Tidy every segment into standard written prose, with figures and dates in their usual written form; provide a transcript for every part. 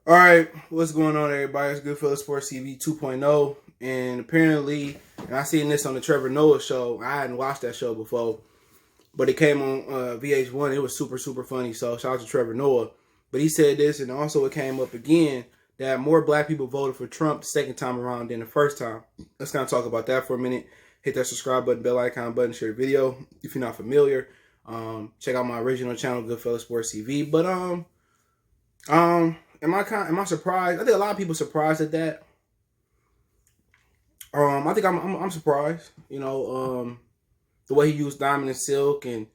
All right, what's going on, everybody? It's Goodfellas Sports TV 2.0, and apparently, and I seen this on the Trevor Noah show. I hadn't watched that show before, but it came on VH1. It was super funny. So shout out to Trevor Noah. But he said this, and also it came up again that more black people voted for Trump the second time around than the first time. Let's kind of talk about that for a minute. Hit that subscribe button, bell icon button, share the video if you're not familiar. Check out my original channel, Goodfellas Sports TV. But am I surprised? I think a lot of people surprised at that. I think I'm surprised. The way he used Diamond and Silk, and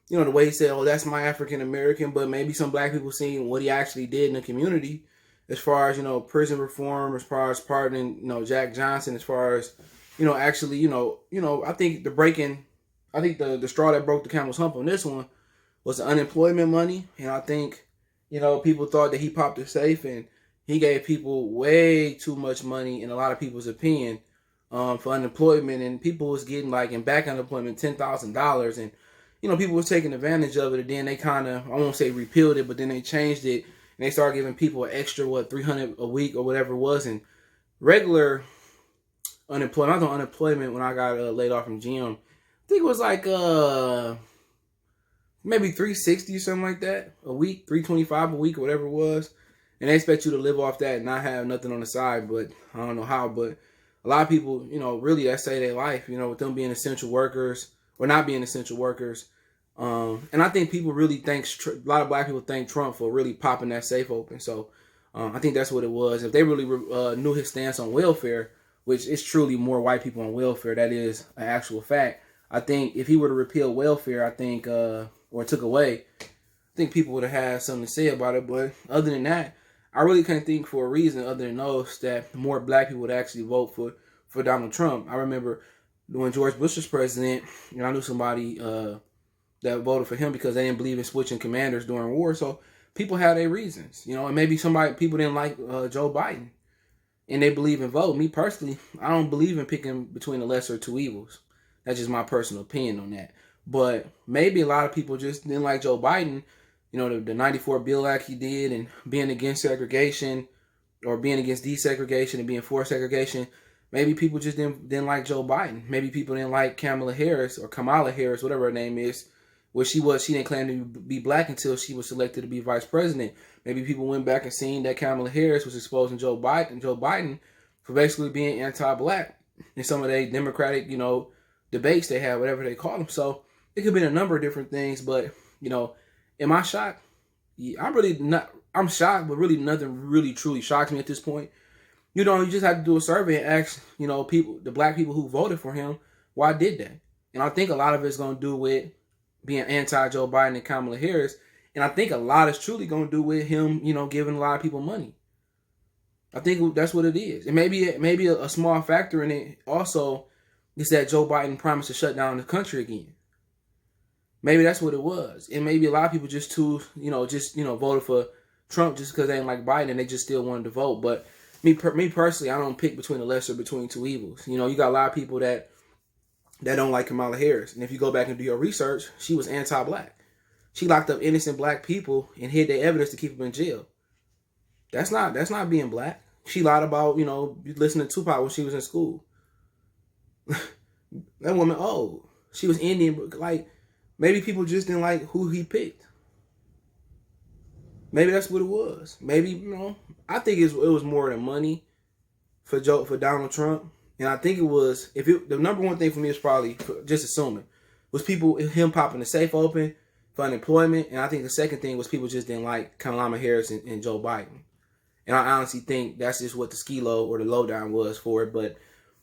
the way he said, "Oh, that's my African American," but maybe some black people seeing what he actually did in the community, as far as prison reform, as far as pardoning Jack Johnson, as far as actually I think the straw that broke the camel's hump on this one was the unemployment money, and I think people thought that he popped the safe and he gave people way too much money in a lot of people's opinion for unemployment, and people was getting like in back unemployment $10,000, and people was taking advantage of it, and then they kind of, I won't say repealed it, but then they changed it and they started giving people an extra $300 a week or whatever it was, and regular unemployment. I was on unemployment when I got laid off from GM. I think it was like maybe 360 or something like that a week, 325 a week or whatever it was. And they expect you to live off that and not have nothing on the side, but I don't know how. But a lot of people, really that say their life, with them being essential workers or not being essential workers. And I think people really a lot of black people thank Trump for really popping that safe open. So I think that's what it was. If they really knew his stance on welfare, which is truly more white people on welfare, that is an actual fact. I think if he were to repeal welfare, I think, or took away, I think people would have had something to say about it. But other than that, I really can't think for a reason other than those that more black people would actually vote for Donald Trump. I remember when George Bush was president, I knew somebody that voted for him because they didn't believe in switching commanders during war. So people had their reasons, and maybe people didn't like Joe Biden and they believe in vote. Me personally, I don't believe in picking between the lesser of two evils. That's just my personal opinion on that. But maybe a lot of people just didn't like Joe Biden, the 94 Bill Act he did, and being against segregation or being against desegregation and being for segregation. Maybe people just didn't like Joe Biden. Maybe people didn't like Kamala Harris, whatever her name is, where she didn't claim to be black until she was selected to be vice president. Maybe people went back and seen that Kamala Harris was exposing Joe Biden for basically being anti-black in some of their Democratic, debates they have, whatever they call them. So it could be a number of different things, but am I shocked? Yeah, I'm really not. I'm shocked, but really nothing really truly shocks me at this point. You just have to do a survey and ask, the black people who voted for him, why did they? And I think a lot of it's going to do with being anti-Joe Biden and Kamala Harris, and I think a lot is truly going to do with him, giving a lot of people money. I think that's what it is, and maybe a small factor in it also is that Joe Biden promised to shut down the country again. Maybe that's what it was. And maybe a lot of people just voted for Trump just because they didn't like Biden and they just still wanted to vote. But me personally, I don't pick between the lesser between two evils. You got a lot of people that don't like Kamala Harris. And if you go back and do your research, she was anti-black. She locked up innocent black people and hid their evidence to keep them in jail. That's not being black. She lied about, listening to Tupac when she was in school. That woman, she was Indian, like, maybe people just didn't like who he picked. Maybe that's what it was. Maybe, I think it was more than money for Donald Trump. And I think it was, the number one thing for me is probably, just assuming, was him popping the safe open for unemployment. And I think the second thing was people just didn't like Kamala Harris and Joe Biden. And I honestly think that's just what the skilo or the lowdown was for it. But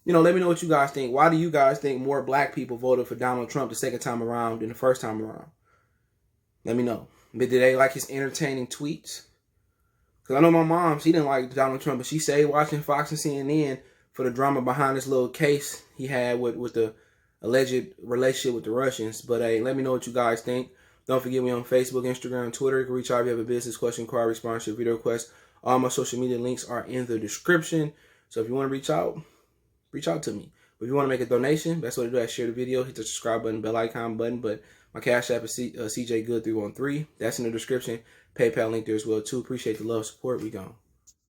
let me know what you guys think. Why do you guys think more black people voted for Donald Trump the second time around than the first time around? Let me know. But did they like his entertaining tweets? Because I know my mom, she didn't like Donald Trump, but she stayed watching Fox and CNN for the drama behind this little case he had with the alleged relationship with the Russians. But hey, let me know what you guys think. Don't forget me on Facebook, Instagram, and Twitter. You can reach out if you have a business question, card, response, or video request. All my social media links are in the description. So if you want to reach out to me. If you want to make a donation, best way to do that, share the video, hit the subscribe button, bell icon button. But my Cash App is CJ Good 313. That's in the description. PayPal link there as well too. Appreciate the love, support. We gone.